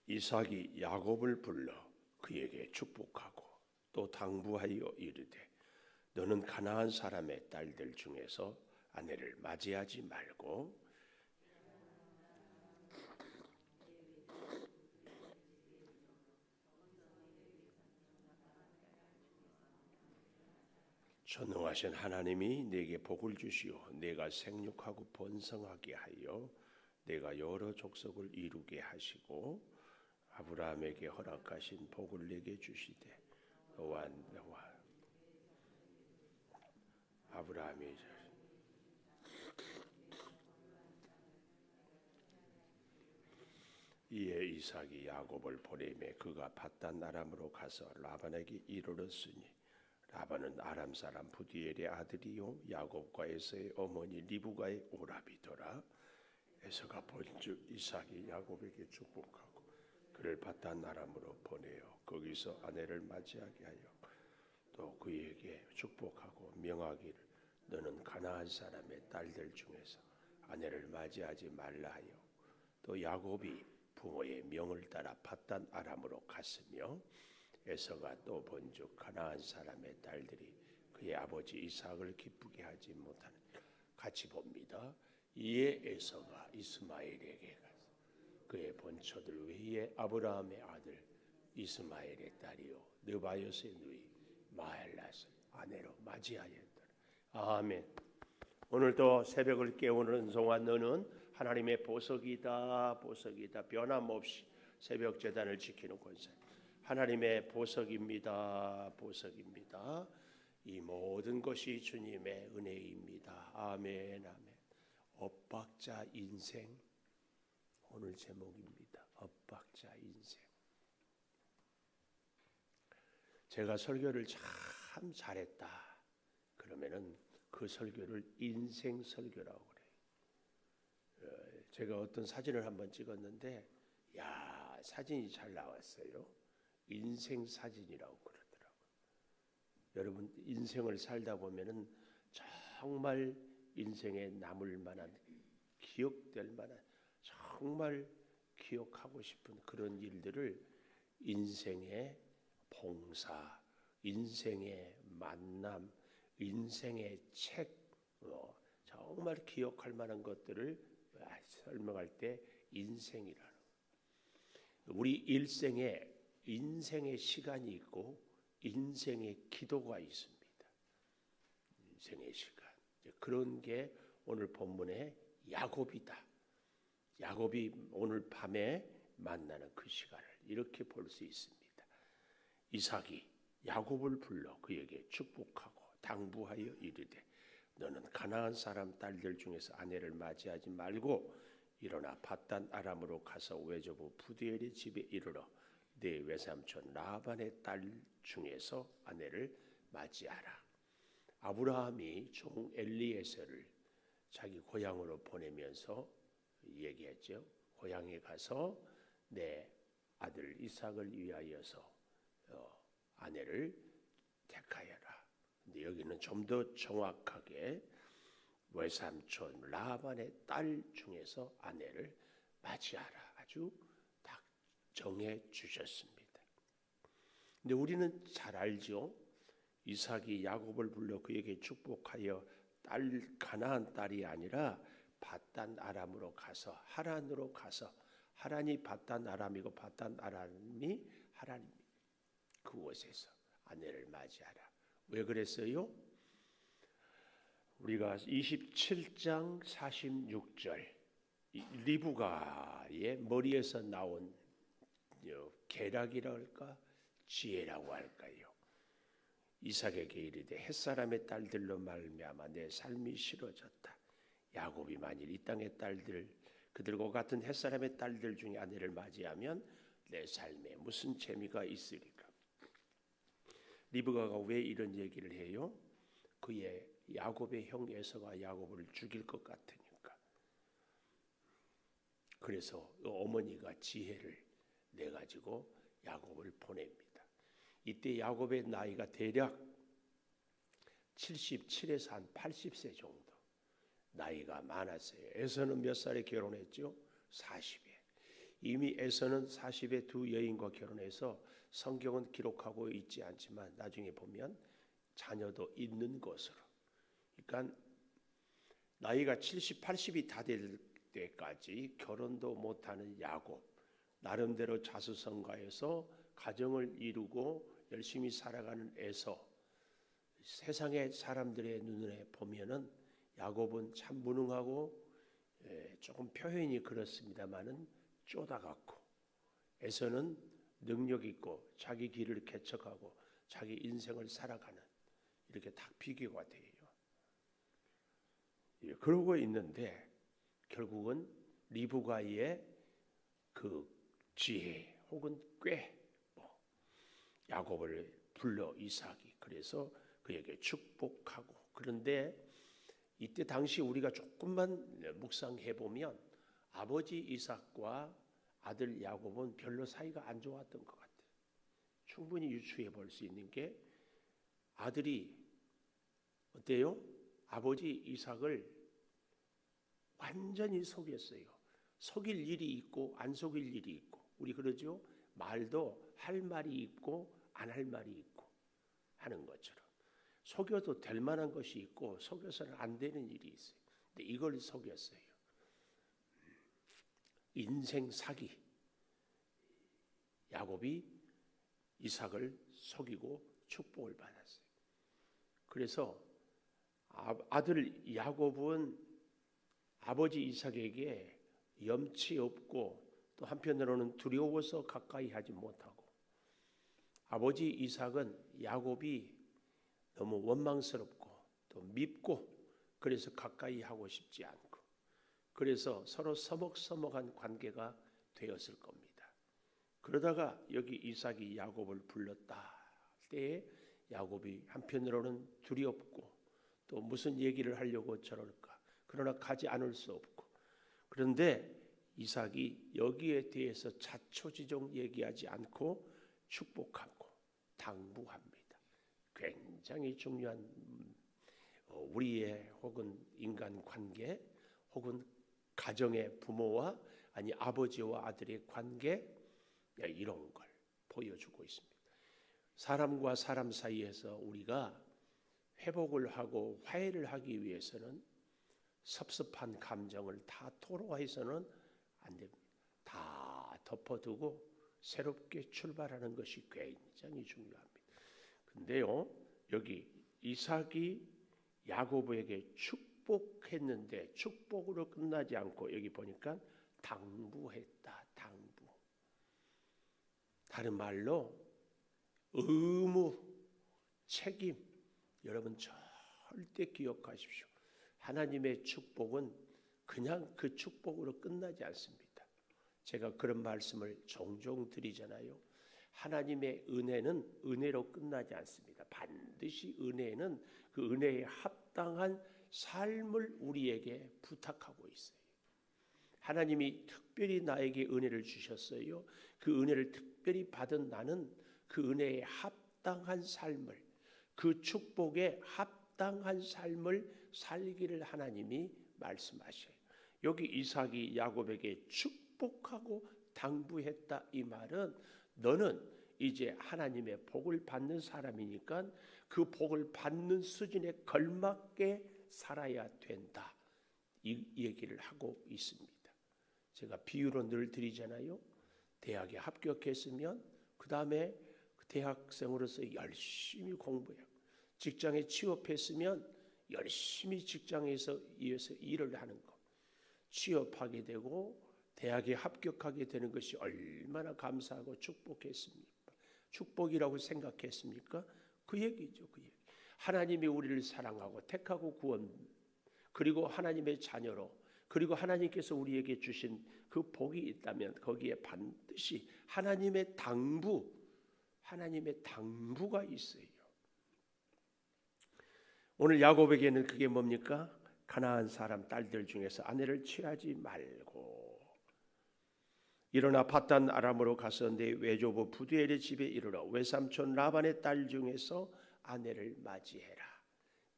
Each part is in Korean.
이삭이 야곱을 불러 그에게 축복하고 또 당부하여 이르되 너는 가나안 사람의 딸들 중에서 아내를 맞이하지 말고 전능하신 하나님이 내게 복을 주시어 내가 생육하고 번성하게 하여 내가 여러 족속을 이루게 하시고 아브라함에게 허락하신 복을 내게 주시되 너와 아브라함이 이에 이삭이 야곱을 보내매 그가 밧단 아람으로 가서 라반에게 이르렀으니 라반은 아람 사람 부디엘의 아들이요 야곱과 에서의 어머니 리브가의 오라비더라. 에서가 본즉 이삭이 야곱에게 축복하고 그를 밧단 아람으로 보내어 거기서 아내를 맞이하게 하여 또 그에게 축복하고 명하기를 너는 가나안 사람의 딸들 중에서 아내를 맞이하지 말라 하여 또 야곱이 부모의 명을 따라 밧단 아람으로 갔으며 에서가 또 본즉 가나안 사람의 딸들이 그의 아버지 이삭을 기쁘게 하지 못하는 같이 봅니다. 이에 에서가 이스마엘에게 가서 그의 본처들 외에 아브라함의 아들 이스마엘의 딸이요 느바요스의 누이 마헬랏을 아내로 맞이하였더라. 아멘. 오늘도 새벽을 깨우는 은송아 너는 하나님의 보석이다 보석이다. 변함없이 새벽 제단을 지키는 권세 하나님의 보석입니다 보석입니다. 이 모든 것이 주님의 은혜입니다. 아멘 아멘. 엇박자 인생 오늘 제목입니다. 엇박자 인생. 제가 설교를 참 잘했다 그러면은 그 설교를 인생 설교라고 그래요. 제가 어떤 사진을 한번 찍었는데 야 사진이 잘 나왔어요. 인생 사진이라고 그러더라고요. 여러분 인생을 살다 보면은 정말 인생에 남을 만한 기억될 만한 정말 기억하고 싶은 그런 일들을 인생의 봉사, 인생의 만남, 인생의 책 정말 기억할 만한 것들을 설명할 때 인생이라는 우리 일생에 인생의 시간이 있고 인생의 기도가 있습니다. 인생의 시간 그런 게 오늘 본문의 야곱이다. 야곱이 오늘 밤에 만나는 그 시간을 이렇게 볼 수 있습니다. 이삭이 야곱을 불러 그에게 축복하고 당부하여 이르되 너는 가나안 사람 딸들 중에서 아내를 맞이하지 말고 일어나 밧단 아람으로 가서 외조부 부디엘의 집에 이르러 네 외삼촌 라반의 딸 중에서 아내를 맞이하라. 아브라함이 종 엘리에셀을 자기 고향으로 보내면서 얘기했죠. 고향에 가서 내 아들 이삭을 위하여서 아내를 택하여라. 근데 여기는 좀 더 정확하게 외삼촌 라반의 딸 중에서 아내를 맞이하라. 아주 딱 정해 주셨습니다. 근데 우리는 잘 알죠. 이삭이 야곱을 불러 그에게 축복하여 가나안 딸이 아니라 밧단 아람으로 가서 하란으로 가서 하란이 밧단 아람이고 밧단 아람이 하란입니다. 그곳에서 아내를 맞이하라. 왜 그랬어요? 우리가 27장 46절 리브가의 머리에서 나온 계략이라 할까 지혜라고 할까요? 이삭에게 이르되 햇사람의 딸들로 말미암아 내 삶이 싫어졌다. 야곱이 만일 이 땅의 딸들 그들과 같은 햇사람의 딸들 중에 아내를 맞이하면 내 삶에 무슨 재미가 있으리까? 리브가가 왜 이런 얘기를 해요? 그의 야곱의 형 에서가 야곱을 죽일 것 같으니까. 그래서 어머니가 지혜를 내 가지고 야곱을 보냅니다. 이때 야곱의 나이가 대략 77에서 한 80세 정도 나이가 많았어요. 에서는 몇 살에 결혼했죠? 40에. 이미 에서는 40의 두 여인과 결혼해서 성경은 기록하고 있지 않지만 나중에 보면 자녀도 있는 것으로. 그러니까 나이가 70, 80이 다 될 때까지 결혼도 못하는 야곱, 나름대로 자수성가해서 가정을 이루고 열심히 살아가는 에서, 세상의 사람들의 눈에 보면은 야곱은 참 무능하고 조금 표현이 그렇습니다만은 쪼다같고, 에서는 능력 있고 자기 길을 개척하고 자기 인생을 살아가는, 이렇게 딱 비교가 돼요. 그러고 있는데 결국은 리브가의 그 지혜 혹은 꾀, 야곱을 불러 이삭이, 그래서 그에게 축복하고. 그런데 이때 당시 우리가 조금만 묵상해 보면 아버지 이삭과 아들 야곱은 별로 사이가 안 좋았던 것 같아요. 충분히 유추해 볼 수 있는 게, 아들이 어때요? 아버지 이삭을 완전히 속였어요. 속일 일이 있고 안 속일 일이 있고, 우리 그러죠? 말도 할 말이 있고 안 할 말이 있고 하는 것처럼 속여도 될 만한 것이 있고 속여서는 안 되는 일이 있어요. 근데 이걸 속였어요. 인생 사기. 야곱이 이삭을 속이고 축복을 받았어요. 그래서 아들 야곱은 아버지 이삭에게 염치 없고 또 한편으로는 두려워서 가까이 하지 못하고, 아버지 이삭은 야곱이 너무 원망스럽고 또 밉고 그래서 가까이 하고 싶지 않고, 그래서 서로 서먹서먹한 관계가 되었을 겁니다. 그러다가 여기 이삭이 야곱을 불렀다 때에 야곱이 한편으로는 두렵고 또 무슨 얘기를 하려고 저럴까, 그러나 가지 않을 수 없고, 그런데 이삭이 여기에 대해서 자초지종 얘기하지 않고 축복하고 당부합니다. 굉장히 중요한 우리의 혹은 인간관계 혹은 가정의 부모와 아니 아버지와 아들의 관계, 이런 걸 보여주고 있습니다. 사람과 사람 사이에서 우리가 회복을 하고 화해를 하기 위해서는 섭섭한 감정을 다 토로해서는 안 됩니다. 다 덮어두고 새롭게 출발하는 것이 굉장히 중요합니다. 근데요, 여기 이삭이 야곱에게 축복했는데 축복으로 끝나지 않고 여기 보니까 당부했다. 당부. 다른 말로 의무, 책임. 여러분 절대 기억하십시오. 하나님의 축복은 그냥 그 축복으로 끝나지 않습니다. 제가 그런 말씀을 종종 드리잖아요. 하나님의 은혜는 은혜로 끝나지 않습니다. 반드시 은혜는 그 은혜에 합당한 삶을 우리에게 부탁하고 있어요. 하나님이 특별히 나에게 은혜를 주셨어요. 그 은혜를 특별히 받은 나는 그 은혜에 합당한 삶을, 그 축복에 합당한 삶을 살기를 하나님이 말씀하셔요. 여기 이삭이 야곱에게 축복하고 당부했다, 이 말은 너는 이제 하나님의 복을 받는 사람이니까 그 복을 받는 수준에 걸맞게 살아야 된다, 이 얘기를 하고 있습니다. 제가 비유로 늘 드리잖아요. 대학에 합격했으면 그 다음에 대학생으로서 열심히 공부해요. 직장에 취업했으면 열심히 직장에서 위해서 일을 하는 것. 취업하게 되고 대학에 합격하게 되는 것이 얼마나 감사하고 축복했습니까? 축복이라고 생각했습니까? 그 얘기죠. 그 얘기. 하나님이 우리를 사랑하고 택하고 구원, 그리고 하나님의 자녀로, 그리고 하나님께서 우리에게 주신 그 복이 있다면 거기에 반드시 하나님의 당부가 있어요. 오늘 야곱에게는 그게 뭡니까? 가나안 사람 딸들 중에서 아내를 취하지 말고 일어나 밧단 아람으로 가서 내 외조부 부두엘의 집에 이르러 외삼촌 라반의 딸 중에서 아내를 맞이해라.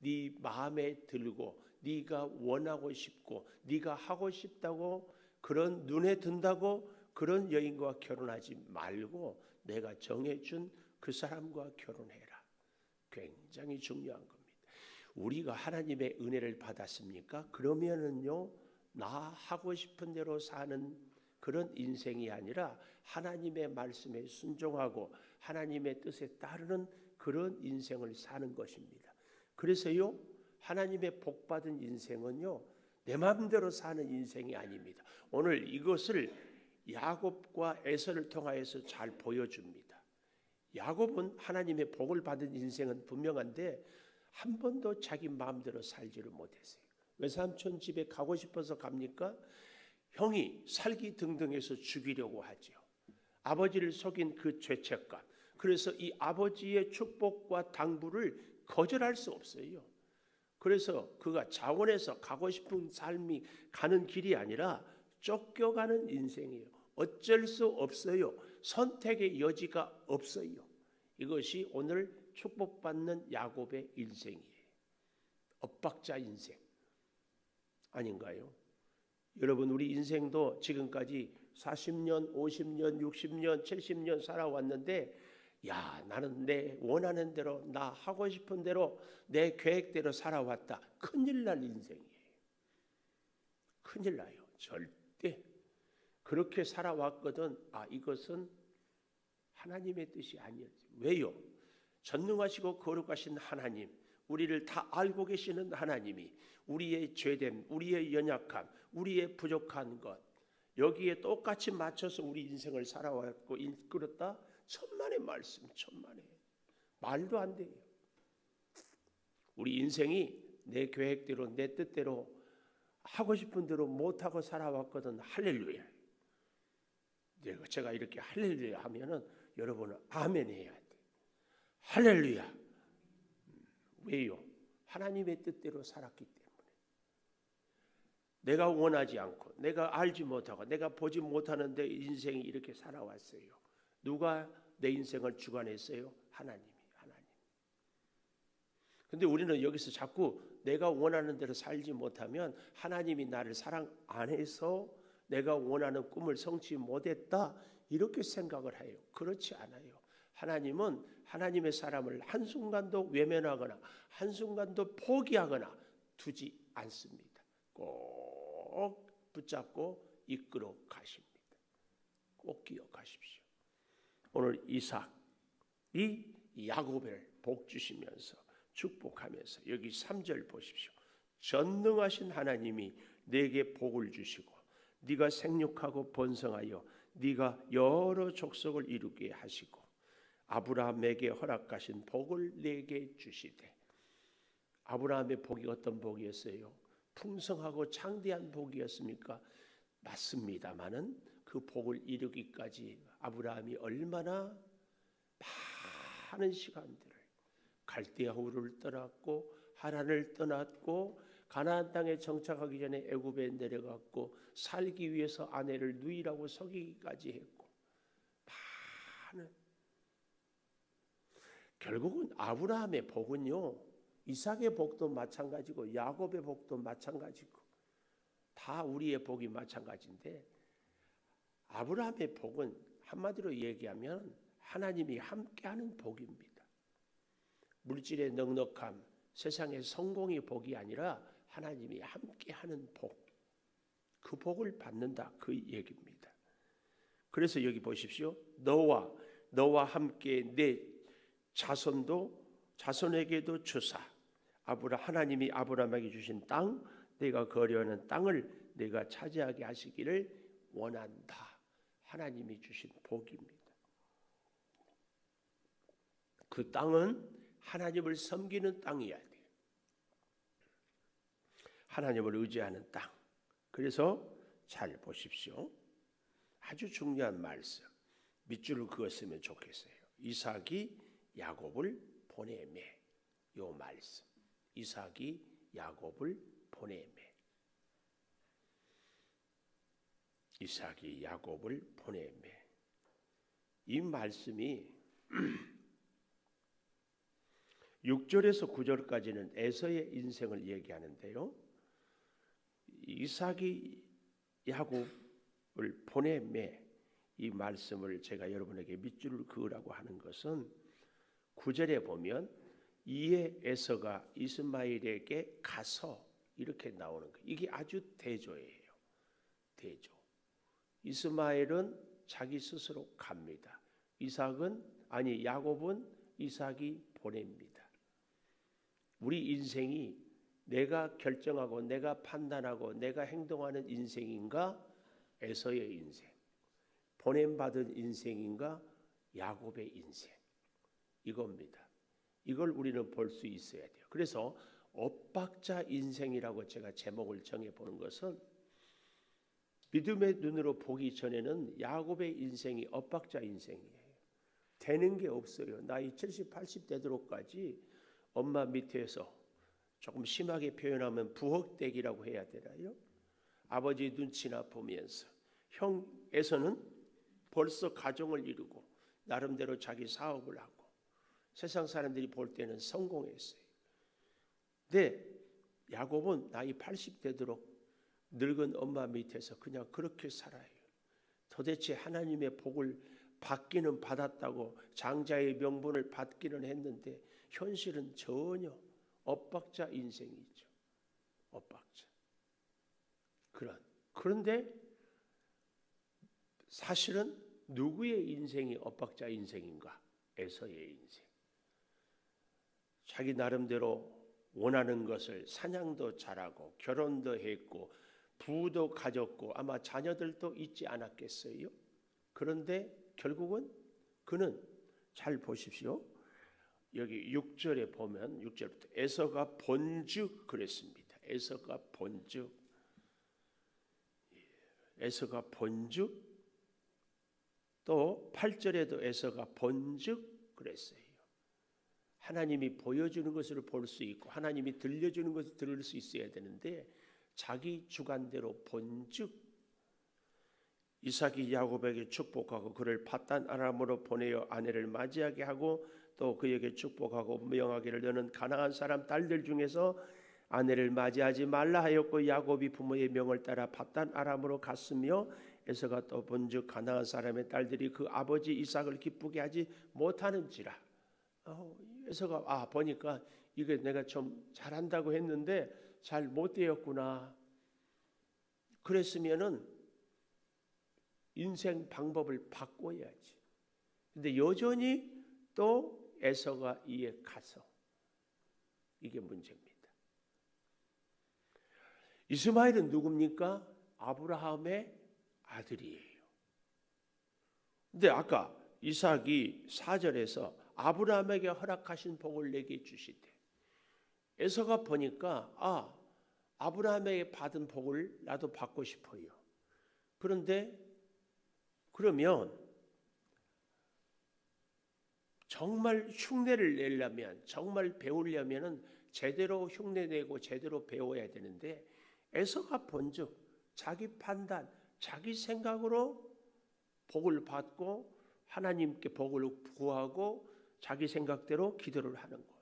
네 마음에 들고 네가 원하고 싶고 네가 하고 싶다고, 그런 눈에 든다고 그런 여인과 결혼하지 말고 내가 정해준 그 사람과 결혼해라. 굉장히 중요한 겁니다. 우리가 하나님의 은혜를 받았습니까? 그러면은요, 나 하고 싶은 대로 사는 그런 인생이 아니라 하나님의 말씀에 순종하고 하나님의 뜻에 따르는 그런 인생을 사는 것입니다. 그래서요, 하나님의 복받은 인생은요, 내 마음대로 사는 인생이 아닙니다. 오늘 이것을 야곱과 에서를 통하여서 잘 보여줍니다. 야곱은 하나님의 복을 받은 인생은 분명한데 한 번도 자기 마음대로 살지를 못했어요. 외삼촌 집에 가고 싶어서 갑니까? 형이 살기 등등해서 죽이려고 하죠. 아버지를 속인 그 죄책감. 그래서 이 아버지의 축복과 당부를 거절할 수 없어요. 그래서 그가 자원해서 가고 싶은 삶이 가는 길이 아니라 쫓겨가는 인생이에요. 어쩔 수 없어요. 선택의 여지가 없어요. 이것이 오늘 축복받는 야곱의 인생이에요. 엇박자 인생 아닌가요? 여러분, 우리 인생도 지금까지 40년, 50년, 60년, 70년 살아왔는데 야, 나는 내 원하는 대로, 나 하고 싶은 대로, 내 계획대로 살아왔다. 큰일 날 인생이에요. 큰일 나요. 절대. 그렇게 살아왔거든. 이것은 하나님의 뜻이 아니었지. 왜요? 전능하시고 거룩하신 하나님, 우리를 다 알고 계시는 하나님이 우리의 죄됨, 우리의 연약함, 우리의 부족한 것, 여기에 똑같이 맞춰서 우리 인생을 살아왔고 이끌었다. 천만의 말씀, 천만의 말도 안 돼요. 우리 인생이 내 계획대로, 내 뜻대로 하고 싶은 대로 못하고 살아왔거든. 할렐루야. 제가 이렇게 할렐루야 하면은 여러분은 아멘 해야 돼. 할렐루야. 왜요? 하나님의 뜻대로 살았기 때문에. 내가 원하지 않고, 내가 알지 못하고, 내가 보지 못하는데 인생이 이렇게 살아왔어요. 누가 내 인생을 주관했어요? 하나님이. 근데 우리는 여기서 자꾸 내가 원하는 대로 살지 못하면 하나님이 나를 사랑 안 해서 내가 원하는 꿈을 성취 못했다 이렇게 생각을 해요. 그렇지 않아요. 하나님은 하나님의 사람을 한순간도 외면하거나 한순간도 포기하거나 두지 않습니다. 꼭 붙잡고 이끌어 가십니다. 꼭 기억하십시오. 오늘 이삭이 야곱을 복 주시면서 축복하면서 여기 3절 보십시오. 전능하신 하나님이 내게 복을 주시고 네가 생육하고 번성하여 네가 여러 족속을 이루게 하시고 아브라함에게 허락하신 복을 내게 주시되. 아브라함의 복이 어떤 복이었어요? 풍성하고 창대한 복이었습니까? 맞습니다마는 그 복을 이루기까지 아브라함이 얼마나 많은 시간들을 갈대아 우르를 떠났고 하란을 떠났고 가나안 땅에 정착하기 전에 애굽에 내려갔고 살기 위해서 아내를 누이라고 속이기까지 했고 많은. 결국은 아브라함의 복은요, 이삭의 복도 마찬가지고 야곱의 복도 마찬가지고 다 우리의 복이 마찬가지인데 아브라함의 복은 한마디로 얘기하면 하나님이 함께하는 복입니다. 물질의 넉넉함, 세상의 성공이 복이 아니라 하나님이 함께하는 복, 그 복을 받는다 그 얘기입니다. 그래서 여기 보십시오. 너와 함께 내 자손에게도 주사. 하나님이 아브라함에게 주신 땅, 내가 거류하는 땅을 내가 차지하게 하시기를 원한다. 하나님이 주신 복입니다. 그 땅은 하나님을 섬기는 땅이어야 돼요. 하나님을 의지하는 땅. 그래서 잘 보십시오. 아주 중요한 말씀. 밑줄을 그었으면 좋겠어요. 이삭이 야곱을 보내매. 요 말씀. 이삭이 야곱을 보내매. 이삭이 야곱을 보내매. 이 말씀이 6절에서 9절까지는 에서의 인생을 얘기하는데요. 이삭이 야곱을 보내매. 이 말씀을 제가 여러분에게 밑줄을 그으라고 하는 것은 9절에 보면 이에 에서가 이스마엘에게 가서 이렇게 나오는 거예요. 이게 아주 대조예요. 대조. 이스마엘은 자기 스스로 갑니다. 야곱은 이삭이 보냅니다. 우리 인생이 내가 결정하고 내가 판단하고 내가 행동하는 인생인가? 에서의 인생. 보냄받은 인생인가? 야곱의 인생. 이겁니다. 이걸 우리는 볼 수 있어야 돼요. 그래서 엇박자 인생이라고 제가 제목을 정해보는 것은 믿음의 눈으로 보기 전에는 야곱의 인생이 엇박자 인생이에요. 되는 게 없어요. 나이 70, 80 되도록까지 엄마 밑에서 조금 심하게 표현하면 부엌대기라고 해야 되나요? 아버지 눈치나 보면서 형에서는 벌써 가정을 이루고 나름대로 자기 사업을 하고 세상 사람들이 볼 때는 성공했어요. 근데 야곱은 나이 80 되도록 늙은 엄마 밑에서 그냥 그렇게 살아요. 도대체 하나님의 복을 받기는 받았다고 장자의 명분을 받기는 했는데 현실은 전혀 엇박자 인생이죠. 엇박자. 그런데 사실은 누구의 인생이 엇박자 인생인가? 에서의 인생. 자기 나름대로 원하는 것을 사냥도 잘하고 결혼도 했고 부도 가졌고 아마 자녀들도 있지 않았겠어요? 그런데 결국은 그는 잘 보십시오. 여기 6절에 보면 6절부터 에서가 본즉 그랬습니다. 에서가 본즉 또 8절에도 에서가 본즉 그랬어요. 하나님이 보여주는 것을 볼 수 있고 하나님이 들려주는 것을 들을 수 있어야 되는데 자기 주관대로 본즉 이삭이 야곱에게 축복하고 그를 팟단 아람으로 보내어 아내를 맞이하게 하고 또 그에게 축복하고 명하기를 너는 가나안 사람 딸들 중에서 아내를 맞이하지 말라 하였고 야곱이 부모의 명을 따라 팟단 아람으로 갔으며 에서가 또 본즉 가나안 사람의 딸들이 그 아버지 이삭을 기쁘게 하지 못하는지라. 에서가 보니까 이게 내가 좀 잘한다고 했는데 잘 못 되었구나. 그랬으면은 인생 방법을 바꿔야지. 근데 여전히 또 에서가 이에 가서 이게 문제입니다. 이스마엘은 누굽니까? 아브라함의 아들이에요. 근데 아까 이삭이 4절에서 아브라함에게 허락하신 복을 내게 주시되 에서가 보니까 아브라함에게 받은 복을 나도 받고 싶어요. 그런데 그러면 정말 흉내를 내려면 정말 배우려면 제대로 흉내내고 제대로 배워야 되는데 에서가 본즉 자기 판단 자기 생각으로 복을 받고 하나님께 복을 구하고 자기 생각대로 기도를 하는 거예요.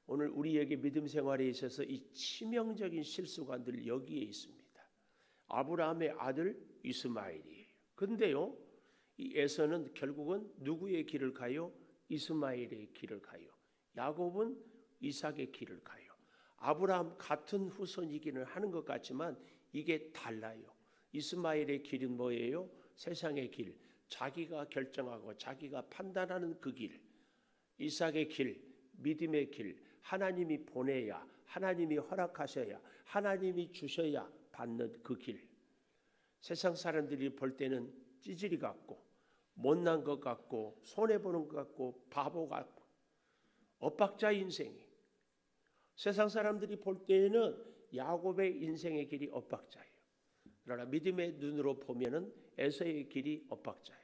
오늘 우리에게 믿음 생활에 있어서 이 치명적인 실수가 늘 여기에 있습니다. 아브라함의 아들 이스마엘이에요. 근데요, 이 에서는 결국은 누구의 길을 가요? 이스마엘의 길을 가요. 야곱은 이삭의 길을 가요. 아브라함 같은 후손이기는 하는 것 같지만 이게 달라요. 이스마엘의 길은 뭐예요? 세상의 길, 자기가 결정하고 자기가 판단하는 그 길. 이삭의 길, 믿음의 길, 하나님이 보내야, 하나님이 허락하셔야, 하나님이 주셔야 받는 그 길. 세상 사람들이 볼 때는 찌질이 같고 못난 것 같고 손해보는 것 같고 바보 같고 엇박자 인생이. 세상 사람들이 볼 때에는 야곱의 인생의 길이 엇박자예요. 그러나 믿음의 눈으로 보면은 에서의 길이 엇박자예요.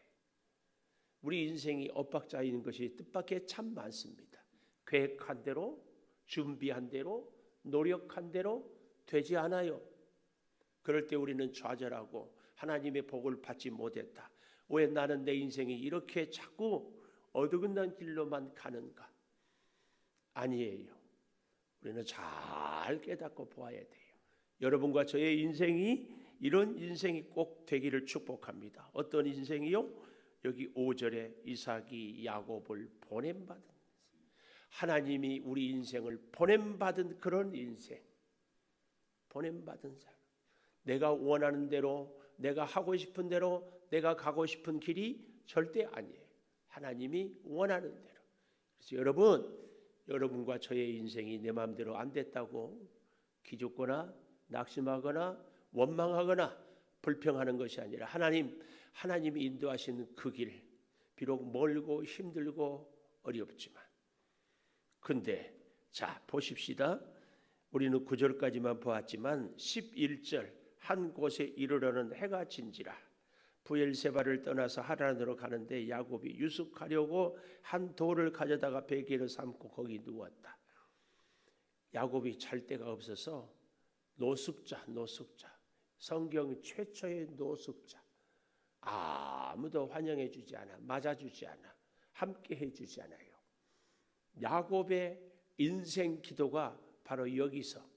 우리 인생이 엇박자인 것이 뜻밖의 참 많습니다. 계획한 대로, 준비한 대로, 노력한 대로 되지 않아요. 그럴 때 우리는 좌절하고 하나님의 복을 받지 못했다. 왜 나는 내 인생이 이렇게 자꾸 어두근난 길로만 가는가? 아니에요. 우리는 잘 깨닫고 보아야 돼요. 여러분과 저의 인생이 이런 인생이 꼭 되기를 축복합니다. 어떤 인생이요? 여기 5절에 이삭이 야곱을 보냄받은, 하나님이 우리 인생을 보냄받은 그런 인생, 보냄받은 사람, 내가 원하는 대로, 내가 하고 싶은 대로, 내가 가고 싶은 길이 절대 아니에요. 하나님이 원하는 대로. 그래서 여러분과 저의 인생이 내 마음대로 안 됐다고 기죽거나 낙심하거나 원망하거나 불평하는 것이 아니라 하나님이 인도하시는 그 길, 비록 멀고 힘들고 어렵지만, 근데 자 보십시다. 우리는 9절까지만 보았지만 11절, 한 곳에 이르러는 해가 진지라 부엘세바를 떠나서 하란으로 가는데 야곱이 유숙하려고 한 돌을 가져다가 베개로 삼고 거기 누웠다. 야곱이 잘 데가 없어서 노숙자, 성경 최초의 노숙자, 아무도 환영해 주지 않아, 맞아주지 않아, 함께 해주지 않아요. 야곱의 인생 기도가 바로 여기서,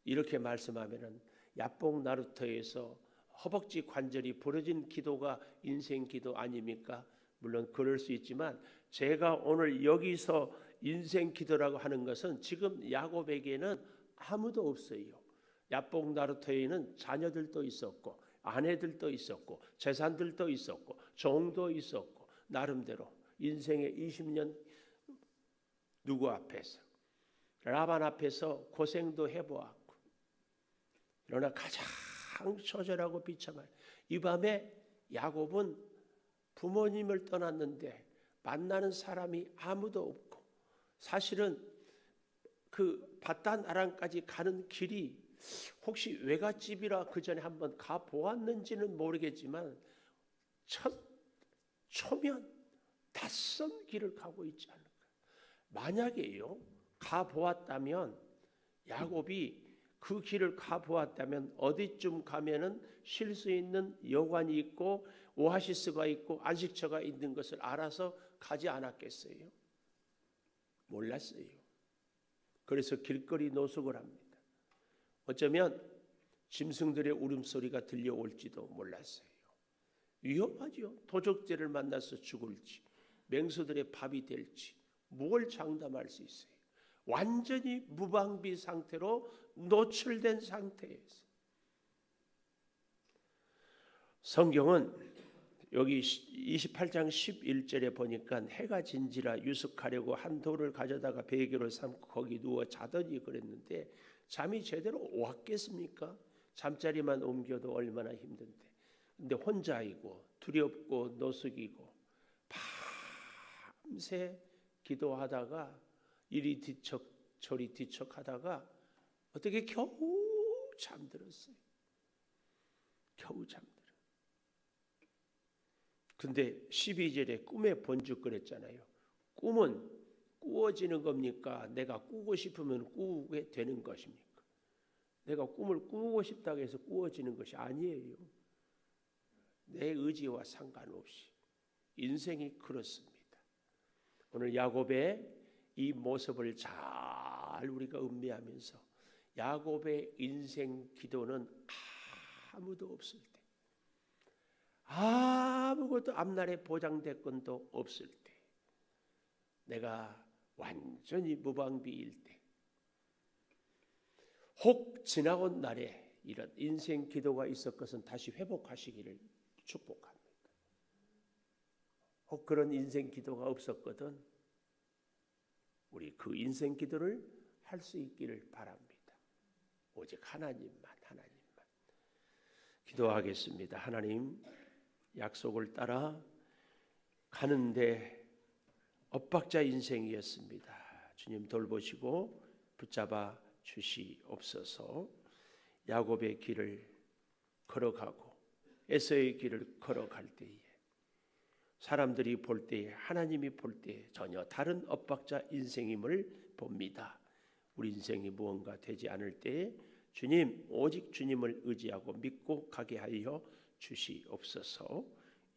이렇게 말씀하면은 야복 나루터에서 허벅지 관절이 부러진 기도가 인생 기도 아닙니까? 물론 그럴 수 있지만 제가 오늘 여기서 인생 기도라고 하는 것은 지금 야곱에게는 아무도 없어요. 야복 나루터에는 자녀들도 있었고 아내들도 있었고 재산들도 있었고 종도 있었고 나름대로 인생의 20년 누구 앞에서, 라반 앞에서 고생도 해보았고, 그러나 가장 처절하고 비참한 이 밤에 야곱은 부모님을 떠났는데 만나는 사람이 아무도 없고, 사실은 그 바단 아람까지 가는 길이 혹시 외갓집이라 그 전에 한번 가 보았는지는 모르겠지만 초면 낯선 길을 가고 있지 않을까. 만약에요 가 보았다면, 야곱이 그 길을 가 보았다면 어디쯤 가면은 쉴 수 있는 여관이 있고 오아시스가 있고 안식처가 있는 것을 알아서 가지 않았겠어요? 몰랐어요. 그래서 길거리 노숙을 합니다. 어쩌면 짐승들의 울음소리가 들려올지도 몰랐어요. 위험하죠. 도적들을 만나서 죽을지, 맹수들의 밥이 될지 뭘 장담할 수 있어요. 완전히 무방비 상태로 노출된 상태에서, 성경은 여기 28장 11절에 보니까 해가 진지라 유숙하려고 한 돌을 가져다가 베개로 삼고 거기 누워 자더니 그랬는데, 잠이 제대로 왔겠습니까? 잠자리만 옮겨도 얼마나 힘든데. 근데 혼자이고 두렵고 노숙이고 밤새 기도하다가 이리 뒤척 저리 뒤척하다가 어떻게 겨우 잠들었어요. 겨우 잠들어. 근데 12절에 꿈에 번죽거렸잖아요. 꿈은 꾸어지는 겁니까? 내가 꾸고 싶으면 꾸게 되는 것입니까? 내가 꿈을 꾸고 싶다고 해서 꾸어지는 것이 아니에요. 내 의지와 상관없이 인생이 그렇습니다. 오늘 야곱의 이 모습을 잘 우리가 음미하면서, 야곱의 인생 기도는 아무도 없을 때, 아무것도 앞날에 보장대권도 없을 때, 내가 완전히 무방비일 때, 혹 지나온 날에 이런 인생 기도가 있을 것은 다시 회복하시기를 축복합니다. 혹 그런 인생 기도가 없었거든 우리 그 인생 기도를 할 수 있기를 바랍니다. 오직 하나님만. 기도하겠습니다. 하나님, 약속을 따라 가는데 엇박자 인생이었습니다. 주님 돌보시고 붙잡아 주시옵소서. 야곱의 길을 걸어가고 에서의 길을 걸어갈 때에, 사람들이 볼 때에, 하나님이 볼 때에 전혀 다른 엇박자 인생임을 봅니다. 우리 인생이 무언가 되지 않을 때에 주님, 오직 주님을 의지하고 믿고 가게 하여 주시옵소서.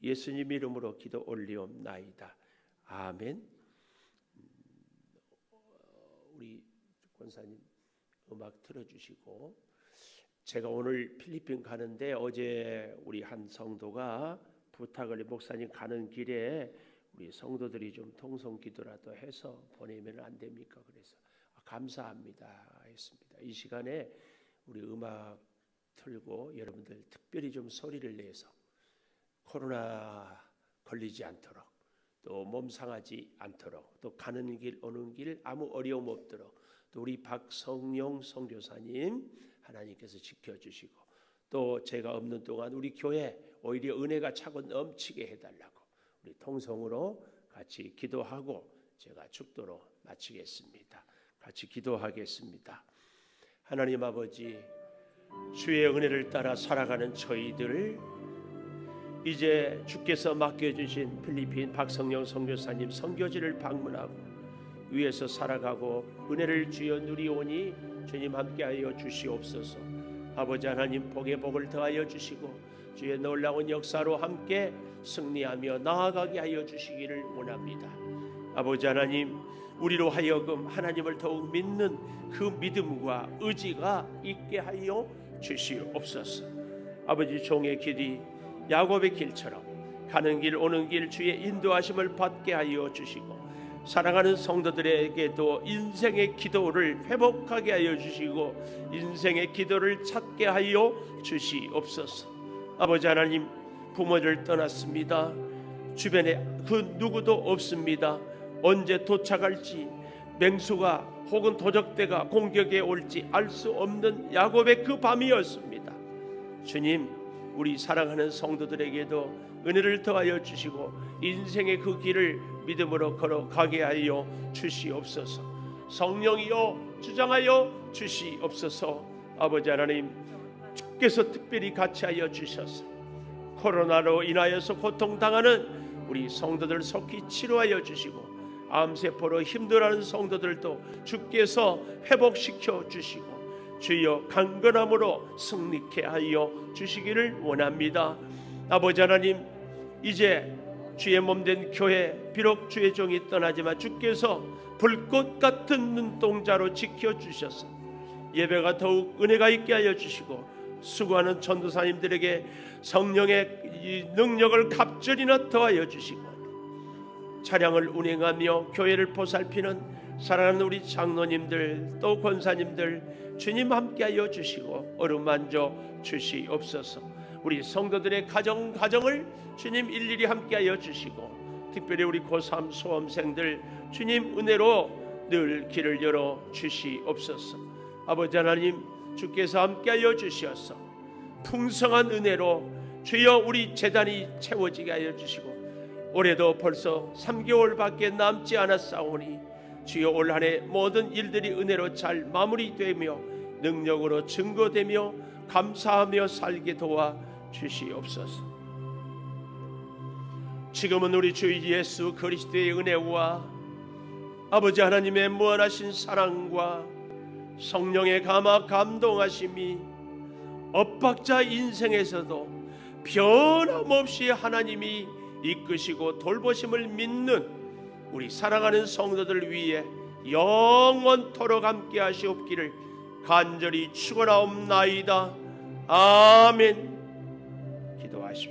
예수님 이름으로 기도 올리옵나이다. 아멘. 우리 권사님 음악 틀어주시고 제가 오늘 필리핀 가는데 어제 우리 한 성도가 부탁을, 목사님 가는 길에 우리 성도들이 좀 통성기도라도 해서 보내면 안 됩니까? 그래서 감사합니다 했습니다. 이 시간에 우리 음악 틀고 여러분들 특별히 좀 소리를 내서 코로나 걸리지 않도록, 또 몸 상하지 않도록, 또 가는 길 오는 길 아무 어려움 없도록, 또 우리 박성용 선교사님 하나님께서 지켜주시고, 또 제가 없는 동안 우리 교회 오히려 은혜가 차고 넘치게 해달라고 우리 통성으로 같이 기도하고 제가 축도로 마치겠습니다. 같이 기도하겠습니다. 하나님 아버지, 주의 은혜를 따라 살아가는 저희들, 이제 주께서 맡겨주신 필리핀 박성영 선교사님 선교지를 방문하고 위에서 살아가고 은혜를 주여 누리오니 주님 함께하여 주시옵소서. 아버지 하나님, 복의 복을 더하여 주시고 주의 놀라운 역사로 함께 승리하며 나아가게 하여 주시기를 원합니다. 아버지 하나님, 우리로 하여금 하나님을 더욱 믿는 그 믿음과 의지가 있게 하여 주시옵소서. 아버지, 종의 길이 야곱의 길처럼 가는 길 오는 길 주의 인도하심을 받게 하여 주시고, 사랑하는 성도들에게도 인생의 기도를 회복하게 하여 주시고 인생의 기도를 찾게 하여 주시옵소서. 아버지 하나님, 부모를 떠났습니다. 주변에 그 누구도 없습니다. 언제 도착할지, 맹수가 혹은 도적대가 공격에 올지 알 수 없는 야곱의 그 밤이었습니다. 주님, 우리 사랑하는 성도들에게도 은혜를 더하여 주시고 인생의 그 길을 믿음으로 걸어가게 하여 주시옵소서. 성령이여 주장하여 주시옵소서. 아버지 하나님, 주께서 특별히 같이 하여 주셔서 코로나로 인하여서 고통당하는 우리 성도들 속히 치료하여 주시고, 암세포로 힘들어하는 성도들도 주께서 회복시켜 주시고 주여 강건함으로 승리케 하여 주시기를 원합니다. 아버지 하나님, 이제 주의 몸된 교회, 비록 주의 종이 떠나지만 주께서 불꽃 같은 눈동자로 지켜주셔서 예배가 더욱 은혜가 있게 하여 주시고, 수고하는 전도사님들에게 성령의 능력을 갑절이나 더하여 주시고, 차량을 운행하며 교회를 보살피는 사랑하는 우리 장로님들, 또 권사님들 주님 함께하여 주시고 어루만져 주시옵소서. 우리 성도들의 가정을 주님 일일이 함께하여 주시고, 특별히 우리 고3 수험생들 주님 은혜로 늘 길을 열어 주시옵소서. 아버지 하나님, 주께서 함께하여 주시어서 풍성한 은혜로 주여 우리 재단이 채워지게 하여 주시고, 올해도 벌써 3개월밖에 남지 않았사오니 주여 올 한 해 모든 일들이 은혜로 잘 마무리되며 능력으로 증거되며 감사하며 살게 도와 주시옵소서. 지금은 우리 주 예수 그리스도의 은혜와 아버지 하나님의 무한하신 사랑과 성령의 감화 감동하심이 엇박자 인생에서도 변함없이 하나님이 이끄시고 돌보심을 믿는 우리 사랑하는 성도들 위해 영원토록 함께 하시옵기를 간절히 축원하옵나이다. 아멘.